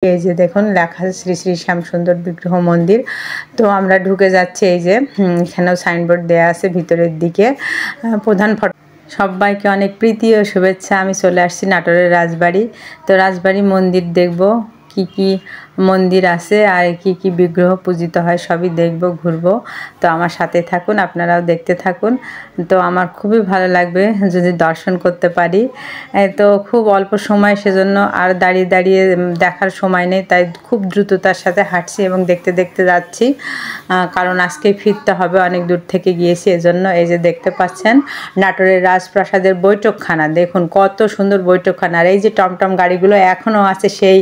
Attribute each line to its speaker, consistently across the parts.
Speaker 1: এই যে দেখুন লেখা শ্রী শ্রী শ্যামসুন্দর বিগ্রহ মন্দির। তো আমরা ঢুকে যাচ্ছি, এই যে এখানেও সাইনবোর্ড দেয়া আছে ভিতরের দিকে প্রধান ফটক। সবাইকে অনেক প্রীতি ও শুভেচ্ছা। আমি চলে আসছি নাটোরের রাজবাড়ি। তো রাজবাড়ি মন্দির দেখব, কি কি মন্দির আছে আর কি কি বিগ্রহ পূজিত হয় সবই দেখব, ঘুরব। তো আমার সাথে থাকুন, আপনারাও দেখতে থাকুন। তো আমার খুবই ভালো লাগবে যদি দর্শন করতে পারি। তো খুব অল্প সময়, সেজন্য আর দাঁড়িয়ে দাঁড়িয়ে দেখার সময় নেই, তাই খুব দ্রুততার সাথে হাঁটছি এবং দেখতে দেখতে যাচ্ছি, কারণ আজকে ফিরতে হবে, অনেক দূর থেকে গিয়েছি এজন্য। এই যে দেখতে পাচ্ছেন নাটোরের রাজপ্রাসাদের বৈঠকখানা, দেখুন কত সুন্দর বৈঠকখানা। আর এই যে টমটম গাড়িগুলো এখনও আছে, সেই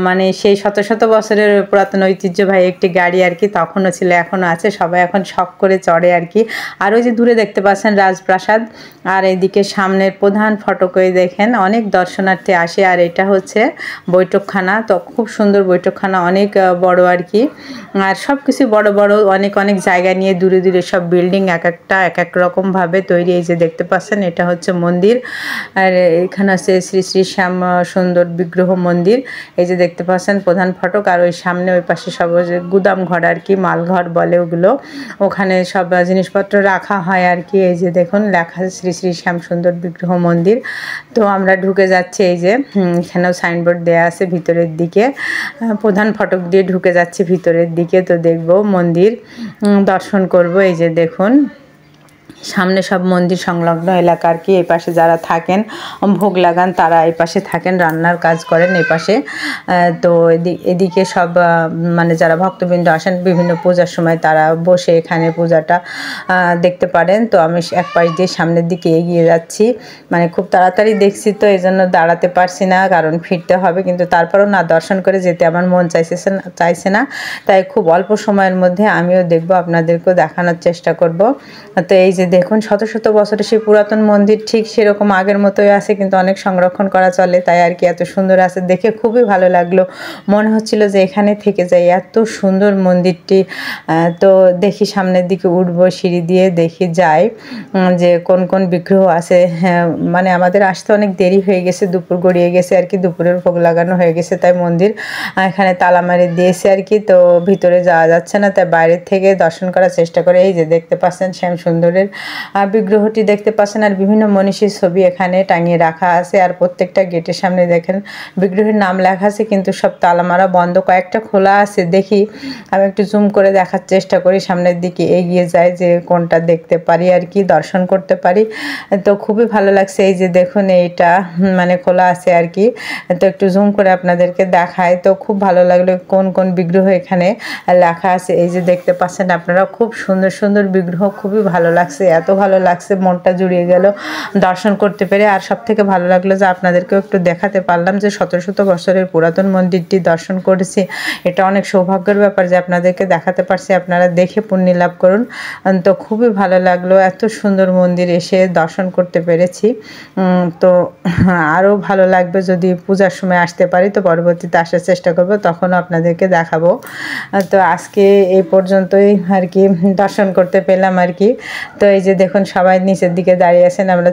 Speaker 1: মানে সেই শত শত বছরের পুরাতন ঐতিহ্যবাহী একটি গাড়ি আর কি, তখনও ছিল এখনও আছে, সবাই এখন শখ করে চড়ে আর কি। আর ওই যে দূরে দেখতে পাচ্ছেন রাজপ্রাসাদ, আর এইদিকে সামনের প্রধান ফটকে দেখেন অনেক দর্শনার্থী আসে। আর এটা হচ্ছে বৈঠকখানা, তো খুব সুন্দর বৈঠকখানা, অনেক বড় আর কি। আর সব কিছু বড় বড়, অনেক অনেক জায়গা নিয়ে দূরে দূরে সব বিল্ডিং, এক একটা এক এক রকমভাবে তৈরি। এই যে দেখতে পাচ্ছেন এটা হচ্ছে মন্দির, আর এখানে আছে শ্রী শ্রী শ্যাম সুন্দর বিগ্রহ মন্দির। এই যে দেখতে পাচ্ছেন প্রধান ফটক, আর ওই সামনে ওই পাশে সব গুদাম ঘর আর কি, মালঘর বলে ওগুলো, ওখানে সব জিনিসপত্র রাখা হয় আর কি। এই যে দেখুন লেখা শ্রী শ্রী শ্যামসুন্দর বিগ্রহ মন্দির। তো আমরা ঢুকে যাচ্ছি, এই যে এখানেও সাইনবোর্ড দেয়া আছে ভিতরের দিকে, প্রধান ফটক দিয়ে ঢুকে যাচ্ছি ভিতরের দিকে। তো দেখব মন্দির, দর্শন করব। এই যে দেখুন সামনে সব মন্দির সংলগ্ন এলাকা আর কি। এই পাশে যারা থাকেন, ভোগ লাগান, তারা এই পাশে থাকেন, রান্নার কাজ করেন এই পাশে। তো এদিকে সব মানে যারা ভক্তবৃন্দ আসেন বিভিন্ন পূজার সময়, তারা বসে এখানে পূজাটা দেখতে পারেন। তো আমি এক পাশ দিয়ে সামনের দিকে এগিয়ে যাচ্ছি, মানে খুব তাড়াতাড়ি দেখছি, তো এই জন্য দাঁড়াতে পারছি না, কারণ ফিরতে হবে। কিন্তু তারপরেও না দর্শন করে যেতে আমার মন চাইছে না, তাই খুব অল্প সময়ের মধ্যে আমিও দেখব, আপনাদেরকেও দেখানোর চেষ্টা করব। তো এই যে দেখুন শত শত বছরের সেই পুরাতন মন্দির, ঠিক সেরকম আগের মতোই আছে, কিন্তু অনেক সংরক্ষণ করা চলে, তাই আর কি এত সুন্দর আছে। দেখে খুবই ভালো লাগলো, মনে হচ্ছিল যে এখানে থেকে যাই, এত সুন্দর মন্দিরটি। তো দেখি সামনের দিকে উঠবো, সিঁড়ি দিয়ে দেখি যাই যে কোন কোন বিগ্রহ আছে। হ্যাঁ, মানে আমাদের আসতে অনেক দেরি হয়ে গেছে, দুপুর গড়িয়ে গেছে আর কি, দুপুরের ভোগ লাগানো হয়ে গেছে, তাই মন্দির এখানে তালা মারি দিয়েছে আর কি। তো ভিতরে যাওয়া যাচ্ছে না, তাই বাইরের থেকে দর্শন করার চেষ্টা করে। এই যে দেখতে পাচ্ছেন শ্যামসুন্দরের বিগ্রহটি দেখতে পাচ্ছেন, আর বিভিন্ন মনীষীর ছবি এখানে টাঙিয়ে রাখা আছে। আর প্রত্যেকটা গেটের সামনে দেখেন বিগ্রহের নাম লেখা আছে, কিন্তু সব তালা মারা বন্ধ, কয়েকটা খোলা আছে। দেখি আমি একটু জুম করে দেখার চেষ্টা করি, সামনের দিকে এগিয়ে যায় যে কোনটা দেখতে পারি আর কি, দর্শন করতে পারি। তো খুবই ভালো লাগছে। এই যে দেখুন এইটা মানে খোলা আছে আর কি, তো একটু জুম করে আপনাদেরকে দেখায়। তো খুব ভালো লাগলো কোন কোন বিগ্রহ এখানে লেখা আছে। এই যে দেখতে পাচ্ছেন আপনারা, খুব সুন্দর সুন্দর বিগ্রহ, খুবই ভালো লাগছে, এত ভালো লাগছে, মনটা জুড়িয়ে গেল দর্শন করতে পেরে। আর সব থেকে ভালো লাগলো যে আপনাদেরকেও একটু দেখাতে পারলাম যে শত শত বছরের পুরাতন মন্দিরটি দর্শন করেছি। এটা অনেক সৌভাগ্যের ব্যাপার যে আপনাদেরকে দেখাতে পারছি, আপনারা দেখে পুণ্য লাভ করুন। তো খুবই ভালো লাগলো, এত সুন্দর মন্দির এসে দর্শন করতে পেরেছি। তো আরও ভালো লাগবে যদি পূজার সময় আসতে পারি, তো পরবর্তীতে আসার চেষ্টা করব, তখনও আপনাদেরকে দেখাবো। তো আজকে এই পর্যন্তই আর কি, দর্শন করতে পেলাম আর কি। তো এই যে দেখুন সবাই নিচের দিকে দাঁড়িয়ে আছেন, আমরা